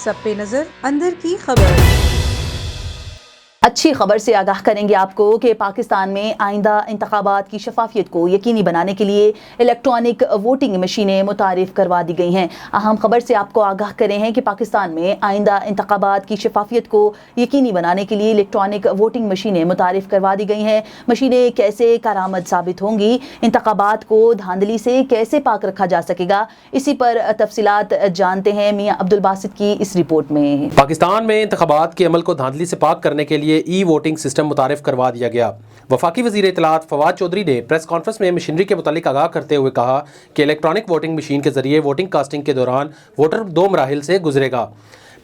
سب پہ نظر اندر کی خبر۔ اچھی خبر سے آگاہ کریں گے آپ کو کہ پاکستان میں آئندہ انتخابات کی شفافیت کو یقینی بنانے کے لیے الیکٹرانک ووٹنگ مشینیں متعارف کروا دی گئی ہیں۔ اہم خبر سے آپ کو آگاہ کرے ہیں کہ پاکستان میں آئندہ انتخابات کی شفافیت کو یقینی بنانے کے لیے الیکٹرانک ووٹنگ مشینیں متعارف کروا دی گئی ہیں۔ مشینیں کیسے کارآمد ثابت ہوں گی، انتخابات کو دھاندلی سے کیسے پاک رکھا جا سکے گا، اسی پر تفصیلات جانتے ہیں میاں عبدالباسط کی اس رپورٹ میں۔ پاکستان میں انتخابات کے عمل کو دھاندلی سے پاک کرنے کے لیے ای ووٹنگ سسٹم متعارف کروا دیا گیا۔ وفاقی وزیر اطلاعات فواد چودھری نے پریس کانفرنس میں مشینری کے متعلق آگاہ کرتے ہوئے کہا کہ الیکٹرانک ووٹنگ مشین کے ذریعے ووٹنگ کاسٹنگ کے دوران ووٹر 2 مراحل سے گزرے گا۔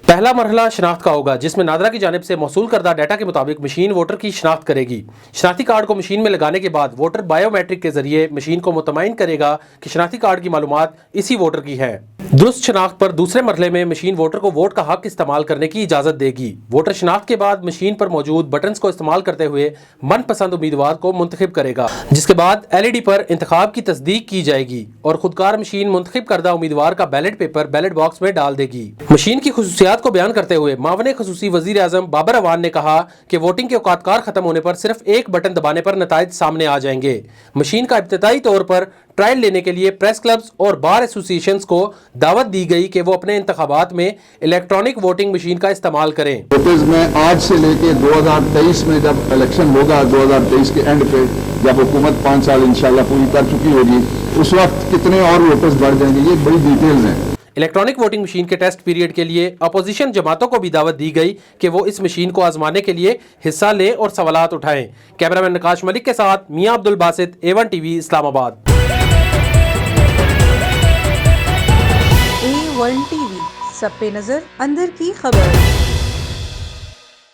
پہلا مرحلہ شناخت کا ہوگا، جس میں نادرا کی جانب سے موصول کردہ ڈیٹا کے مطابق مشین ووٹر کی شناخت کرے گی۔ شناختی کارڈ کو مشین میں لگانے کے بعد ووٹر بائیو میٹرک کے ذریعے مشین کو مطمئن کرے گا کہ شناختی کارڈ کی معلومات اسی ووٹر کی ہیں۔ درست شناخت پر دوسرے مرحلے میں مشین ووٹر کو ووٹ کا حق استعمال کرنے کی اجازت دے گی۔ ووٹر شناخت کے بعد مشین پر موجود بٹنز کو استعمال کرتے ہوئے من پسند امیدوار کو منتخب کرے گا، جس کے بعد LED پر انتخاب کی تصدیق کی جائے گی اور خودکار مشین منتخب کردہ امیدوار کا بیلٹ پیپر بیلٹ باکس میں ڈال دے گی۔ مشین کی خصوصیات کو بیان کرتے ہوئے معاون خصوصی وزیر اعظم بابر اعوان نے کہا کہ ووٹنگ کے اوقات کار ختم ہونے پر صرف ایک بٹن دبانے پر نتائج سامنے آ جائیں گے۔ مشین کا ابتدائی طور پر ٹرائل لینے کے لیے پریس کلبز اور بار ایسوسی ایشنز کو دعوت دی گئی کہ وہ اپنے انتخابات میں الیکٹرانک ووٹنگ مشین کا استعمال کریں۔ ووٹرز میں آج سے لے کے 2023 میں جب الیکشن ہوگا، 2023 کے اینڈ پہ جب حکومت 5 سال انشاءاللہ پوری کر چکی ہوگی، اس وقت کتنے اور ووٹرز بڑھ جائیں گے، یہ بڑی ڈیٹیلز ہیں۔ الیکٹرانک ووٹنگ مشین کے ٹیسٹ پیریڈ کے لیے اپوزیشن جماعتوں کو بھی دعوت دی گئی کہ وہ اس مشین کو آزمانے کے لیے حصہ لیں اور سوالات اٹھائیں۔ کیمرامین نقاش ملک کے ساتھ میاں عبدالباسط، A1 TV اسلام آباد۔ A1 TV سب پہ نظر اندر کی خبر۔